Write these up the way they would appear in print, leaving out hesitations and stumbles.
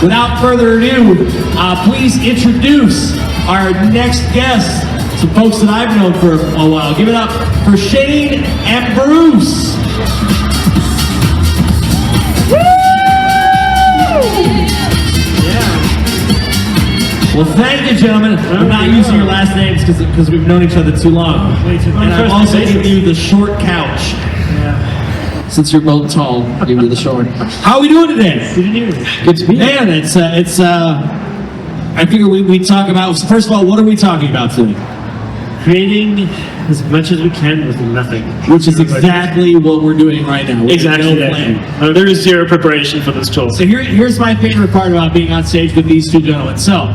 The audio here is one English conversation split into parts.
Without further ado, please introduce our next guest, some folks that I've known for a while. Give it up for Shane and Bruce. Woo! Yeah. Well, thank you, gentlemen. I'm not using your last names because we've known each other too long. And I'm also giving you the short couch. Since you're both tall, I'll give you the short. How are we doing today? Good to be here. Man, I figure we talk about, first of all, what are we talking about today? Creating as much as we can with nothing. Which is exactly what we're doing right now. Exactly. No plan. There is zero preparation for this tour. So here's my favorite part about being on stage with these two gentlemen. So,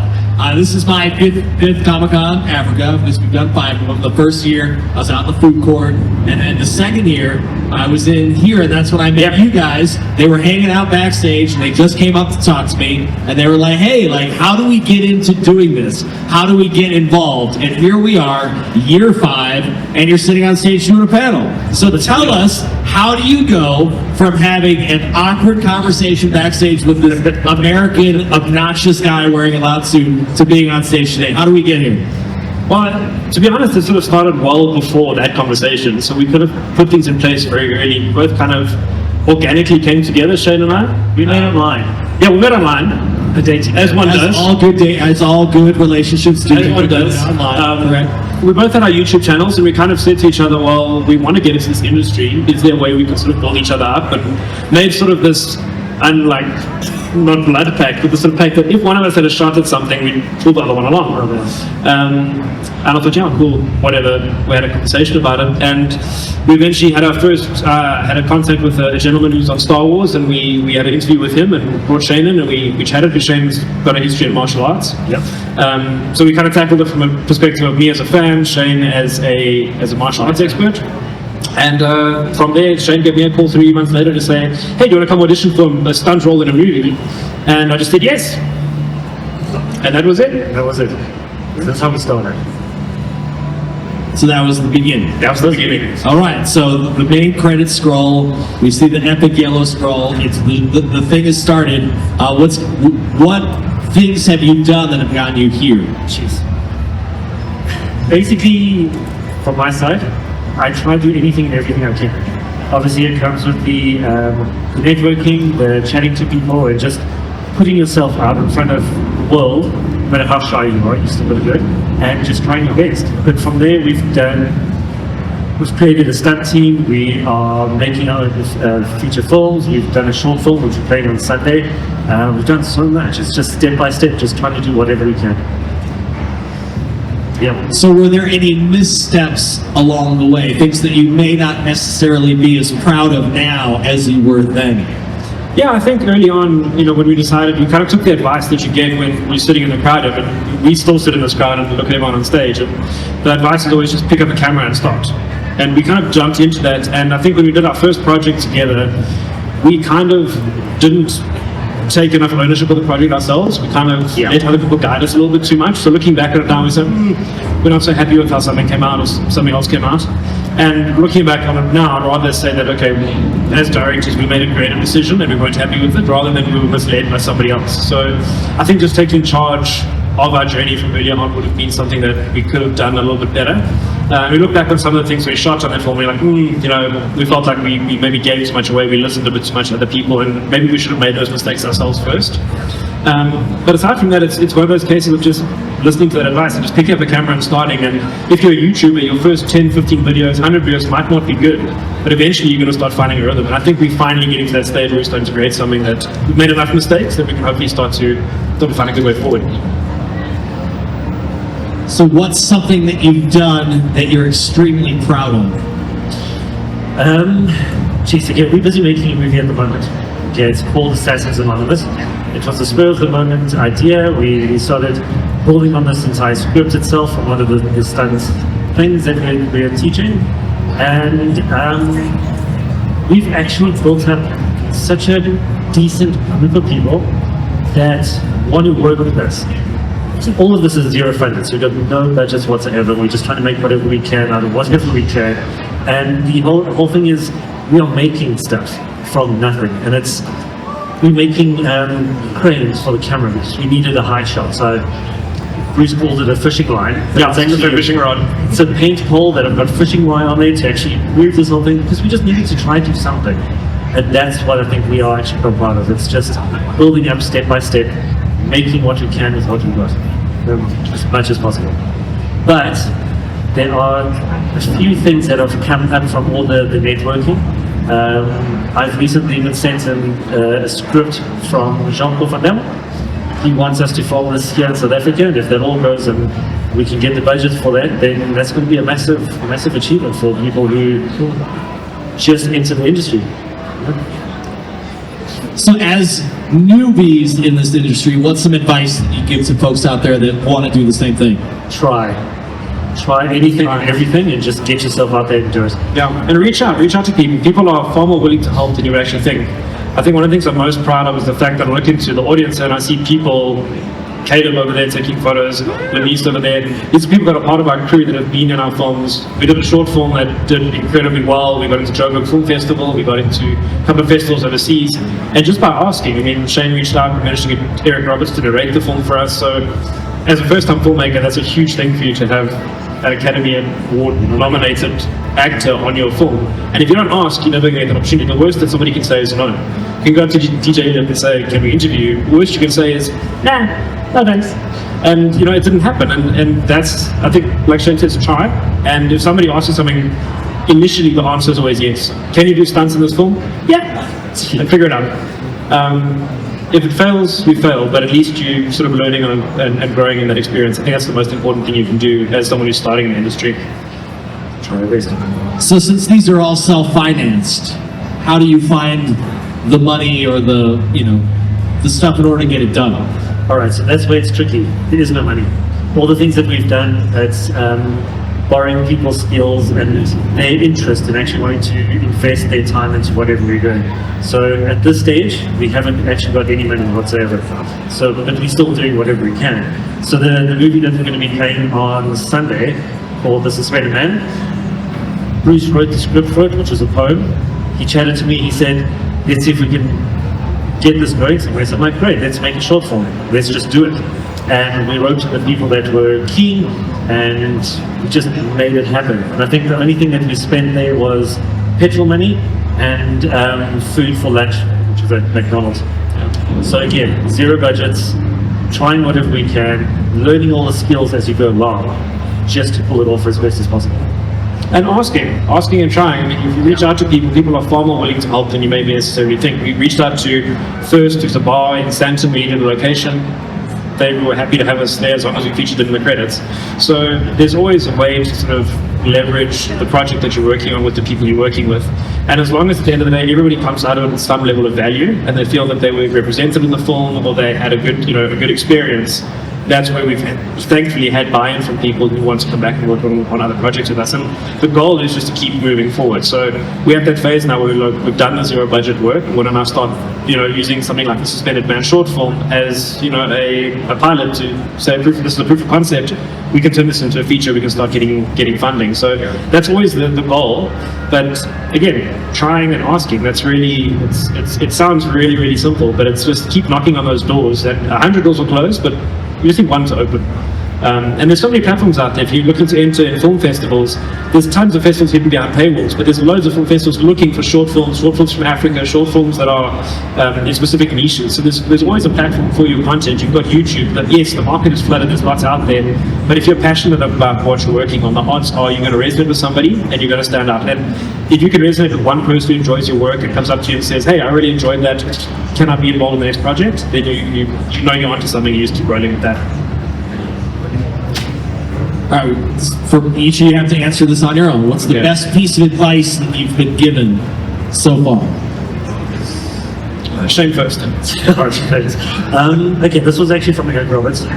this is my fifth Comiconafrica, because we've done 5 of them. The first year, I was out in the food court, and then the second year, I was in here, and that's when I met you guys. They were hanging out backstage, and they just came up to talk to me, and they were like, hey, how do we get into doing this? How do we get involved? And here we are, year 5, and you're sitting on stage doing a panel. So tell us, how do you go from having an awkward conversation backstage with this American obnoxious guy wearing a loud suit to being on stage today? How do we get here? Well, to be honest, it sort of started well before that conversation, so we could have put things in place very early. Both kind of organically came together, Shane and I. We met online. Yeah, we met online. A dating as one does. As all good relationships do. As one does. We both had our YouTube channels, and we kind of said to each other, well, we want to get into this industry. Is there a way we can sort of build each other up? And made sort of this, not blood pact, but the sort of pact that if one of us had a shot at something, we'd pull the other one along. And I thought, yeah, cool, whatever. We had a conversation about it, and we eventually had our first, had a contact with a gentleman who's on Star Wars, and we had an interview with him and brought Shane in, and we chatted, because Shane's got a history in martial arts. Yep. So we kind of tackled it from a perspective of me as a fan, Shane as a martial arts expert. And from there, Shane gave me a call 3 months later to say, hey, do you want to come audition for a stunt role in a movie? And I just said yes. And that was it. That was it. That's how we started. So that was the beginning. That was the beginning. All right, so the main credits scroll, we see the epic yellow scroll, it's the thing has started. What things have you done that have gotten you here? Jeez. Basically, from my side, I try to do anything and everything I can. Obviously, it comes with the networking, the chatting to people, and just putting yourself out in front of the world, no matter how shy you are, you still got to do it, and just trying your best. But from there, we've created a stunt team. We are making our feature films. We've done a short film, which we're playing on Sunday. We've done so much. It's just step by step, just trying to do whatever we can. Yeah. So were there any missteps along the way, things that you may not necessarily be as proud of now as you were then? Yeah, I think early on, when we decided, we kind of took the advice that you gave when we were sitting in the crowd, and we still sit in this crowd and look at everyone on stage, and the advice is always just pick up a camera and start. And we kind of jumped into that, and I think when we did our first project together, we kind of didn't take enough ownership of the project ourselves. We kind of let other people guide us a little bit too much. So looking back at it now, we said, we're not so happy with how something came out or something else came out. And looking back on it now, I'd rather say that, okay, as directors, we made a creative decision and we weren't happy with it, rather than we were misled by somebody else. So I think just taking charge of our journey from early on would have been something that we could have done a little bit better. We look back on some of the things we shot on that film, we're like, we felt like we maybe gave too much away, we listened a bit too much to other people, and maybe we should have made those mistakes ourselves first. But aside from that, it's one of those cases of just listening to that advice and just picking up a camera and starting. And if you're a YouTuber, your first 10, 15 videos, 100 videos might not be good, but eventually you're going to start finding a rhythm. And I think we're finally getting to that stage where we're starting to create something that we've made enough mistakes that we can hopefully start to find a good way forward. So what's something that you've done that you're extremely proud of? We're busy making a movie at the moment. Okay, it's called Assassins Anonymous. It was a spur of the moment idea. We started building on this entire script itself from one of the stunt things that we are teaching. And we've actually built up such a decent group of people that want to work with us. All of this is zero funded, so we got no budgets whatsoever. We're just trying to make whatever we can out of whatever we can. And the whole thing is we are making stuff from nothing. And it's we're making cranes for the cameras. We needed a high shot, so Bruce called it a fishing line. Yeah, it's actually a fishing rod. It's a paint pole that I've got fishing wire on there to actually move this whole thing, because we just needed to try to do something. And that's what I think we are actually quite proud of. It's just building up step by step, making what we can with what we've got, as much as possible. But there are a few things that have come up from all the networking. I've recently been sent a script from Jean-Claude Van Damme. He wants us to film this here in South Africa, and if that all goes and we can get the budget for that, then that's going to be a massive achievement for people who just enter the industry. So as newbies in this industry, what's some advice that you give to folks out there that want to do the same thing? Try anything and everything, and just get yourself out there and do it. Yeah, and reach out to people. People are far more willing to help than you actually think. I think one of the things I'm most proud of is the fact that I look into the audience and I see people, Caleb over there taking photos, Lenise over there. These are people that are part of our crew that have been in our films. We did a short film that did incredibly well. We got into Joburg Film Festival. We got into a couple of festivals overseas. And just by asking, I mean, Shane reached out and managed to get Eric Roberts to narrate the film for us. So as a first-time filmmaker, that's a huge thing for you to have an Academy Award nominated actor on your film. And if you don't ask, you never get that opportunity. The worst that somebody can say is no. You can go up to DJ Elliot and say, can we interview you? The worst you can say is, nah, no thanks. And you know, it didn't happen. And that's, I think, like Shane says, try. And if somebody asks you something, initially the answer is always yes. Can you do stunts in this film? Yeah. And figure it out. If it fails, you fail, but at least you're sort of learning and growing in that experience. I think that's the most important thing you can do as someone who's starting in the industry. Try your best. So since these are all self-financed, how do you find the money or the stuff in order to get it done? All right, so that's where it's tricky. There is no money. All the things that we've done, it's borrowing people's skills and their interest in actually wanting to invest their time into whatever we're doing. So at this stage, we haven't actually got any money whatsoever. So, but we're still doing whatever we can. So the movie that we're going to be playing on Sunday, called The Suspended Man, Bruce wrote the script for it, which was a poem. He chatted to me, he said, let's see if we can get this going somewhere. So I'm like, great, let's make a short film. Let's just do it. And we wrote to the people that were keen, and we just made it happen. And I think the only thing that we spent there was petrol money and food for lunch, which was at McDonald's. So again, zero budgets, trying whatever we can, learning all the skills as you go along, just to pull it off as best as possible. And asking and trying. I mean, if you reach out to people are far more willing to help than you may necessarily think. We reached out to first to the bar in Stanton, we needed a location. They were happy to have us there as long as we featured them in the credits. So there's always a way to sort of leverage the project that you're working on with the people you're working with. And as long as at the end of the day, everybody comes out of it with some level of value and they feel that they were represented in the film or they had a good experience, that's where we've thankfully had buy-in from people who want to come back and work on other projects with us. And the goal is just to keep moving forward. So we have that phase now where we've done the zero budget work, and we're now start using something like the Suspended Man short film as a pilot to say, this is a proof of concept. We can turn this into a feature. We can start getting funding. So that's always the goal. But again, trying and asking. That's really it sounds really, really simple, but it's just keep knocking on those doors. And 100 doors will close, but you just need one to open. And there's so many platforms out there. If you're looking to enter in film festivals, there's tons of festivals hidden behind paywalls, but there's loads of film festivals looking for short films from Africa, short films that are in specific niches. So there's always a platform for your content. You've got YouTube, but yes, the market is flooded, there's lots out there, but if you're passionate about what you're working on, the odds are you're going to resonate with somebody and you're going to stand out. And if you can resonate with one person who enjoys your work and comes up to you and says, hey, I really enjoyed that, can I be involved in the next project? Then you know you're onto something, you just keep rolling with that. All right, for each of you have to answer this on your own. What's the best piece of advice that you've been given so far? Shane first. Okay, this was actually from Eric Roberts.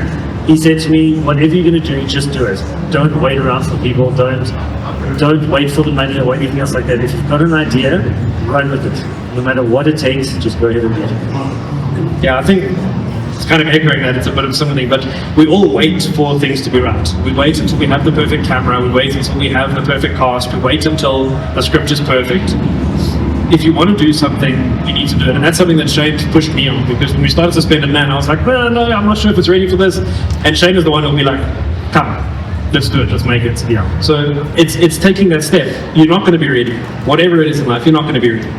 He said to me, whatever you're going to do, just do it. Don't wait around for people. Don't wait for the money or anything else like that. If you've got an idea, run with it. No matter what it takes, just go ahead and do it. Yeah, I think it's kind of echoing that, it's a bit of something, but we all wait for things to be right. We wait until we have the perfect camera, we wait until we have the perfect cast, we wait until the script is perfect. if you want to do something, you need to do it. And that's something that Shane pushed me on, because when we started Suspended Man, I was like, no, I'm not sure if it's ready for this. And Shane is the one who'll be like, come, let's do it, let's make it. Yeah. So it's taking that step. You're not going to be ready. Whatever it is in life, you're not going to be ready.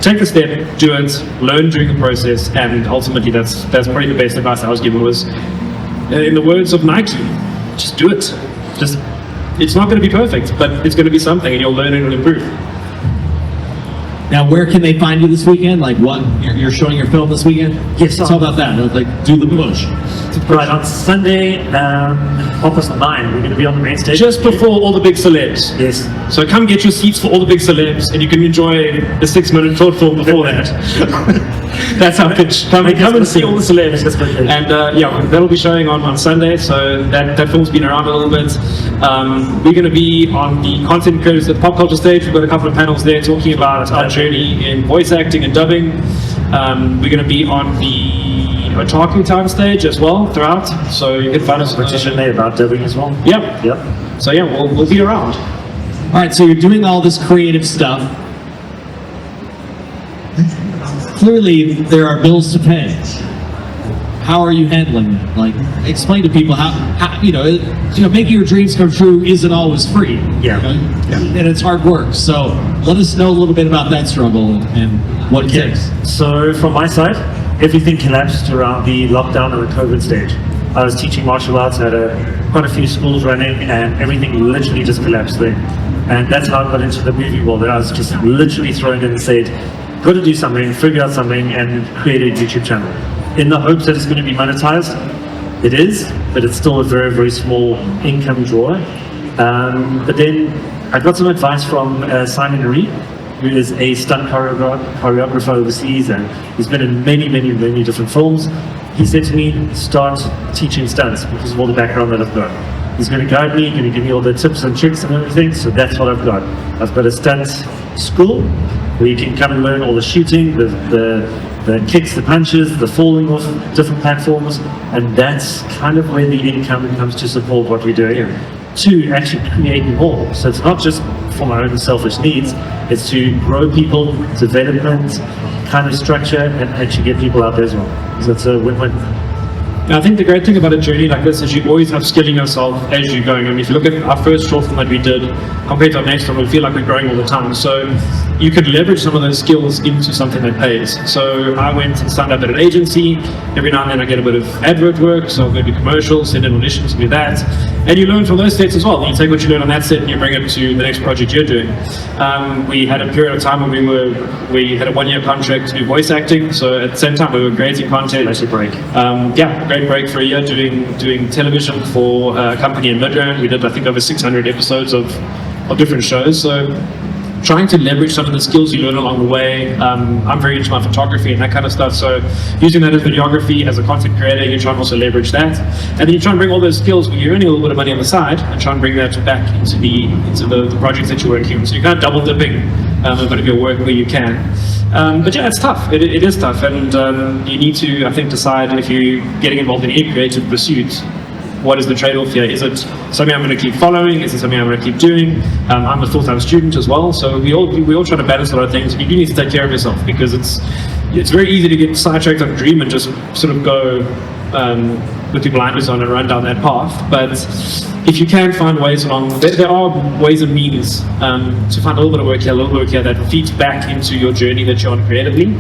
Take the step, do it, learn during the process, and ultimately that's probably the best advice I was given was, in the words of Nike, just do it. It's not going to be perfect, but it's going to be something, and you'll learn and it'll improve. Now, where can they find you this weekend? Like, what you're showing your film this weekend? Yes, Talk about that. Like, do the push. Right, on Sunday, 9:30, we're going to be on the main stage. Just before all the big celebs. Yes. So come get your seats for all the big celebs, and you can enjoy the 6-minute short film before that. That's our pitch. Come and see all the celebs. And yeah, that'll be showing on Sunday, so that film's been around a little bit. We're going to be on the content creators at the pop culture stage. We've got a couple of panels there talking about our journey in voice acting and dubbing. We're going to be on the talking time stage as well throughout, so you can find us. Competition there about dubbing as well. Yep. Yep. So yeah, we'll be around. All right, so you're doing all this creative stuff. Clearly, there are bills to pay. How are you handling that? Like, explain to people how making your dreams come true isn't always free. Yeah. And it's hard work. So let us know a little bit about that struggle and what it takes. So from my side, everything collapsed around the lockdown and the COVID stage. I was teaching martial arts at quite a few schools running, and everything literally just collapsed there. And that's how I got into the movie world. I was just literally thrown in and said, got to do something, figure out something, and create a YouTube channel. In the hopes that it's going to be monetized. It is, but it's still a very, very small income drawer. But then I got some advice from Simon Reed, who is a stunt choreographer overseas, and he's been in many, many, many different films. He said to me, start teaching stunts because of all the background that I've got. He's going to guide me, going to give me all the tips and tricks and everything, so that's what I've got. I've got a stunt school where you can come and learn all the shooting, the kicks, the punches, the falling off different platforms, and that's kind of where the income comes to support what we're doing, to actually create more. So it's not just for my own selfish needs, it's to grow people, development, kind of structure, and actually get people out there as well. So it's a win-win. I think the great thing about a journey like this is you're always upskilling yourself as you're going. I mean, if you look at our first short film that we did compared to our next one, we feel like we're growing all the time. So you could leverage some of those skills into something that pays. So I went and signed up at an agency. Every now and then I get a bit of advert work, so I'll go do commercials, send in auditions, do that. And you learn from those sets as well. You take what you learn on that set and you bring it to the next project you're doing. We had a period of time when we had a 1-year contract to do voice acting. So at the same time we were creating content. Nice break. Great break for a year doing television for a company in Midrand. We did I think over 600 episodes of different shows. So trying to leverage some of the skills you learn along the way. I'm very into my photography and that kind of stuff, so using that as videography, as a content creator, you try and also leverage that. And then you try and bring all those skills where you're earning a little bit of money on the side and try and bring that back into the projects that you're working on. So you're kind of double dipping a bit of your work where you can. But yeah, it's tough. It is tough, and you need to, I think, decide if you're getting involved in any creative pursuit. What is the trade-off here? Is it something I'm going to keep following? Is it something I'm going to keep doing? I'm a full-time student as well, so we all try to balance a lot of things. You do need to take care of yourself because it's very easy to get sidetracked on a dream and just sort of go with your blinders on and run down that path. But if you can find ways along, there are ways and means to find a little bit of work here, a little bit of work here that feeds back into your journey that you're on creatively.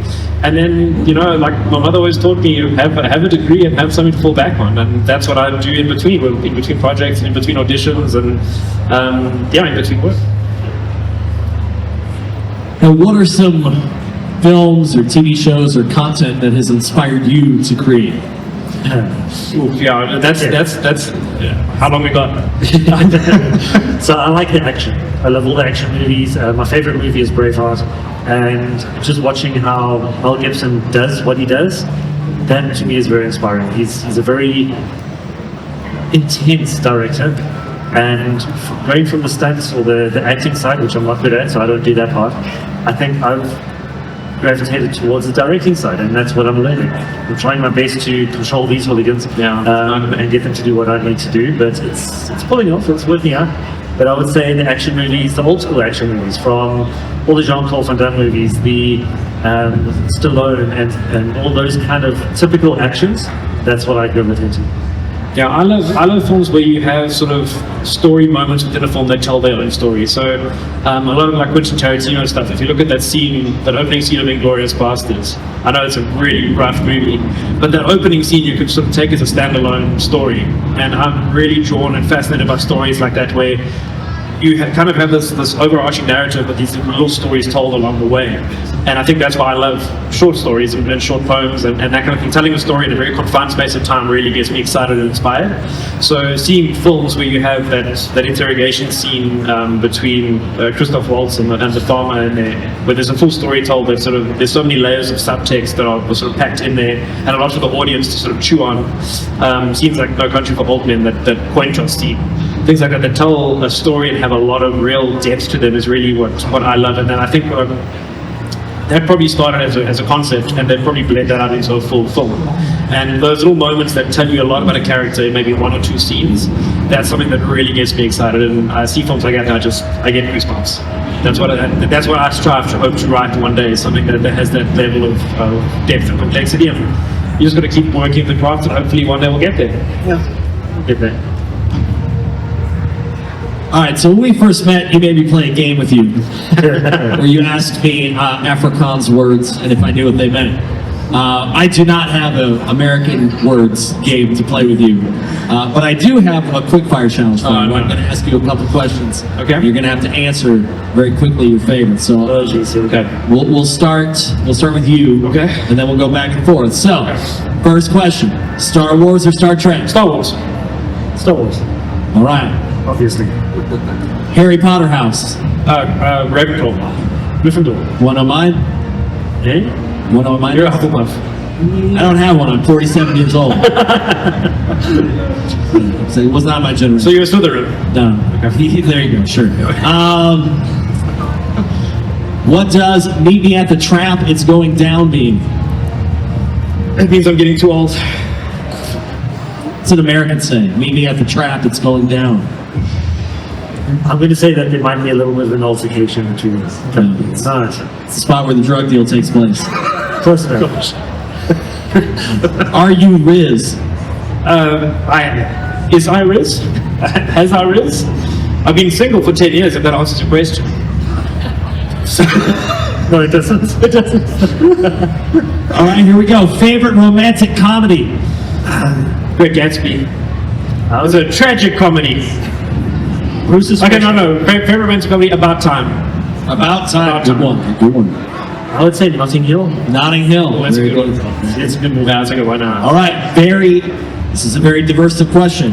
And then, like my mother always taught me, have a degree and have something to fall back on. And that's what I do in between projects and in between auditions and in between work. Now, what are some films or TV shows or content that has inspired you to create? That's how long we got. So I like the action. I love all the action movies. My favorite movie is Braveheart, and just watching how Mel Gibson does what he does, that to me is very inspiring. He's a very intense director, and going from the stunts or the acting side, which I'm not good at, so I don't do that part, I think I've gravitated towards the directing side, and that's what I'm learning. I'm trying my best to control these hooligans and get them to do what I need to do, but it's pulling off, it's working out. But I would say the action movies, the old school action movies, from all the Jean-Claude Van Damme movies, the Stallone, and all those kind of typical actions, that's what I gravitate to. Yeah, I love films where you have sort of story moments within a film that tell their own story. So a lot of like Quentin Tarantino stuff, if you look at that scene, that opening scene of Inglourious Basterds, I know it's a really rough movie, but that opening scene you could sort of take as a standalone story. And I'm really drawn and fascinated by stories like that where you kind of have this overarching narrative, but these little stories told along the way. And I think that's why I love short stories and short poems and that kind of thing. Telling a story in a very confined space of time really gets me excited and inspired. So seeing films where you have that interrogation scene between Christoph Waltz and the farmer in there, where there's a full story told, that sort of there's so many layers of subtext that are sort of packed in there, and a lot for the audience to sort of chew on. Scenes like No Country for Old Men, that coin toss scene. Things like that tell a story and have a lot of real depth to them is really what I love. And then I think that probably started as a concept, and then probably bled that out into a full film. And those little moments that tell you a lot about a character, maybe one or two scenes, that's something that really gets me excited. And I see films like that and I get goosebumps. That's what I strive to hope to write one day, something that has that level of depth and complexity. And you just got to keep working the craft, and hopefully one day we'll get there. Yeah, we'll get there. All right, so when we first met, you made me play a game with you, where you asked me Afrikaans words and if I knew what they meant. I do not have an American words game to play with you, but I do have a quickfire challenge for you. I'm going to ask you a couple questions. Okay. You're going to have to answer very quickly your favorite. So Okay. we'll start with you. Okay. And then we'll go back and forth. So, first question: Star Wars or Star Trek? Star Wars. Star Wars, All right. obviously. Harry Potter house. Ravenclaw. Gryffindor. One on mine. Eh? One on mine. You're a Hufflepuff. I don't have one. I'm 47 years old. So it was not my generation. So you're a Slytherin. No. There you go. Sure. What does "meet me at the trap, it's going down" mean? It means I'm getting too old. It's an American saying. Meet me at the trap, it's going down. I'm going to say that there might be a little bit of an altercation between us. It's not. It's the spot where the drug deal takes place. Close enough. Are you Riz? Is I Riz? Has I Riz? I've been single for 10 years, if that answers your question. No, it doesn't. It doesn't. All right, here we go. Favorite romantic comedy? Great Gatsby. It's a tragic comedy. Bruce's Okay, no. Favorite romantic comedy, About Time. About Time. About Good Time. one. Good one. I would say Notting Hill. Notting Hill. That's a Very good one. It's a good movie. That's a good one. All right, this is a very diverse question.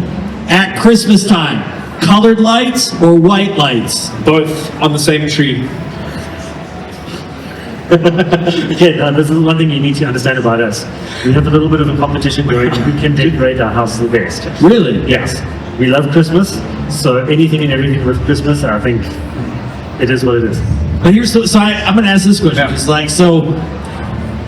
At Christmas time, colored lights or white lights? Both on the same tree. Okay, now this is one thing you need to understand about us. We have a little bit of a competition going. Who can decorate our house the best? Really? Yes. We love Christmas, so anything and everything with Christmas, I think it is what it is. But I'm going to ask this question. Yeah. It's like, so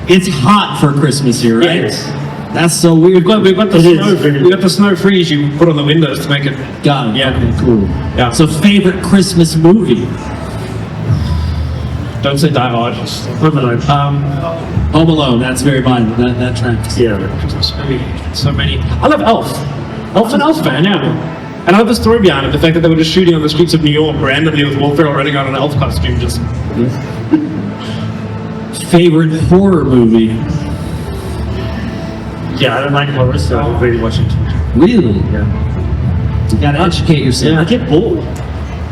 it's hot for Christmas here, right? Yes. That's so weird. We've got the It is. snow. We got the snow freeze you put on the windows to make it. Got it. Yeah. Okay, cool. Yeah. So favorite Christmas movie? Don't say Die Hard. Home Alone. Home Alone. That's very mine. That tracks. Yeah. Christmas movie. So many. I love Elf. Elf's an Elf fan, yeah. And I love the story behind it. The fact that they were just shooting on the streets of New York randomly with Will Ferrell running out in an elf costume. Just Favorite horror movie? Yeah, I don't like horror, so I don't really watch it. Really? Yeah. You gotta educate yourself. I get bored.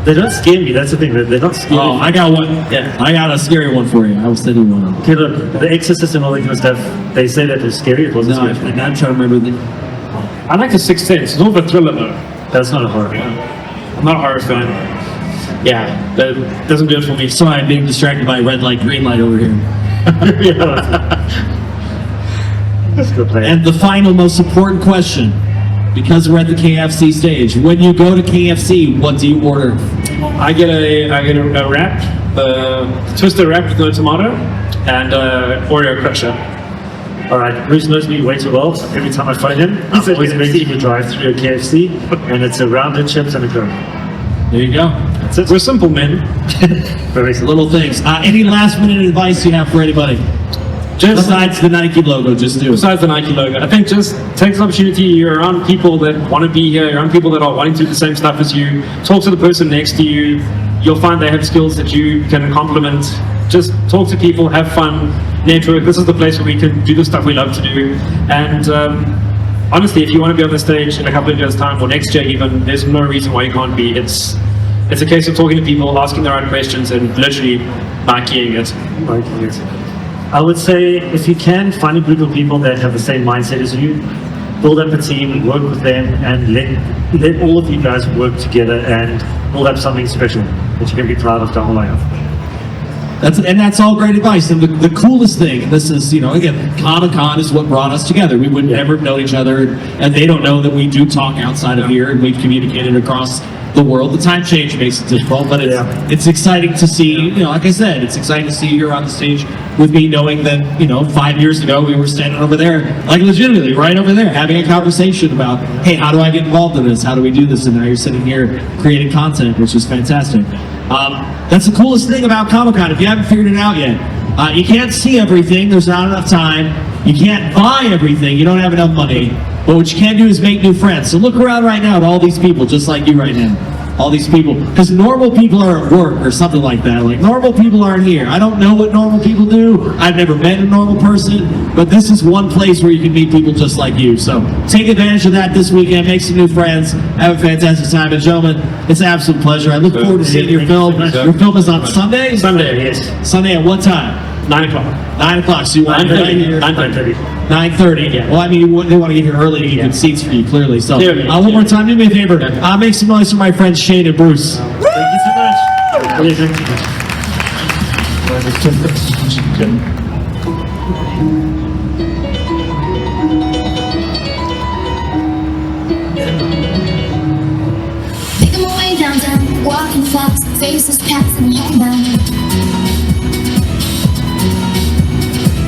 They don't scare me, that's the thing. They're not scary. Oh, I got one. Yeah. I got a scary one for you. I was sitting one. Okay, look, The Exorcist and all that kind of stuff, they say that it's scary. It wasn't No, scary. I'm trying to remember the. I like The Sixth Sense. It's more of a thriller though. That's not a horror. I'm not a horror fan. Yeah, that doesn't do it for me. Sorry, I'm being distracted by red light, green light over here. That's a good plan. And the final, most important question, because we're at the KFC stage. When you go to KFC, what do you order? I get a wrap, twisted wrap with no tomato, and Oreo crusher. Alright, Bruce knows me way too well. Every time I find him, he's always going to drive through a KFC, and it's a rounded chips and a Coke. There you go. We're simple men. Little things. Any last minute advice you have for anybody? Just Besides the Nike logo, just do it. besides the Nike logo, I think just take this opportunity. You're around people that want to be here. You're around people that are wanting to do the same stuff as you. Talk to the person next to you. You'll find they have skills that you can complement. Just talk to people, have fun, network. This is the place where we can do the stuff we love to do. And honestly, if you want to be on the stage in a couple of years' time or next year even, there's no reason why you can't be. It's a case of talking to people, asking the right questions, and literally Nikeing it. I would say if you can find a group of people that have the same mindset as you, build up a team, work with them, and let all of you guys work together and build up something special that you can be proud of down the line. That's all great advice. And the coolest thing, and this is, again, Comic-Con is what brought us together. We would never have known each other, and they don't know that we do talk outside of here, and we've communicated across the world. The time change makes it difficult, but it's exciting to see, like I said, it's exciting to see you on the stage with me, knowing that, 5 years ago we were standing over there, like legitimately right over there, having a conversation about, hey, how do I get involved in this? How do we do this? And now you're sitting here creating content, which is fantastic. That's the coolest thing about Comic-Con. If you haven't figured it out yet, you can't see everything. There's not enough time. You can't buy everything. You don't have enough money. But what you can do is make new friends. So look around right now at all these people, just like you right now. All these people. Because normal people are at work or something like that. Like, normal people aren't here. I don't know what normal people do. I've never met a normal person. But this is one place where you can meet people just like you. So take advantage of that this weekend. Make some new friends. Have a fantastic time. And gentlemen, it's an absolute pleasure. I look forward to seeing your film. Your film is on Sunday? Sunday, yes. Sunday at what time? 9 o'clock. 9 o'clock. So you want to be right here? 9:30. 9:30. Yeah. Well, I mean, they want to get here early to get good seats for you, clearly. So, Yeah. one more time, do me a favor. Make some noise for my friends Shane and Bruce. Thank you so much. What do you think? Making my way downtown, walking fast, faces passing homebound.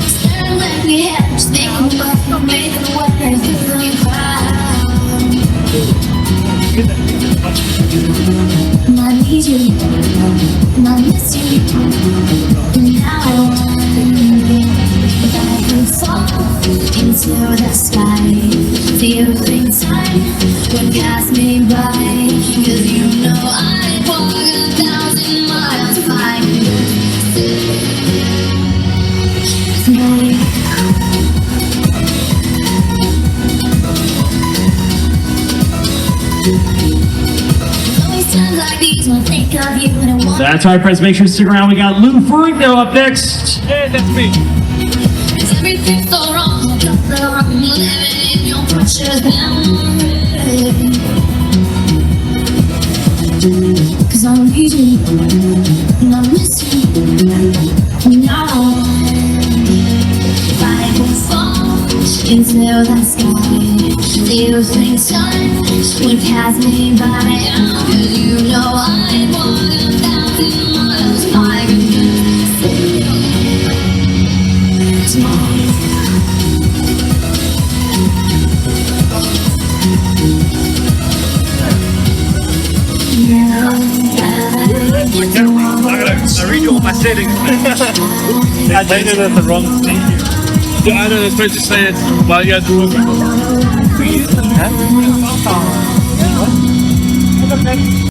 Staring like we had, just making the way through the crowd. And I need you, and I miss you, and now I wonder if I can fall into the sky. Do you think time would pass me by? 'Cause you know I'd walk 1,000 miles if I could tonight. Always times like these when I think of you and I want. That's right, friends. Make sure to stick around. We got Lou Ferrigno up next. Hey, that's me. Cause everything's so wrong, I got the wrong living in your precious memory. Cause I need you, and I miss you, and now if I could fall into the sky, do you think time would pass me by? Cause you know I'd walk 1,000 miles if I could see you tonight. I read all my settings. I made it at the wrong thing. Yeah, I know they're supposed to say it while you guys are working.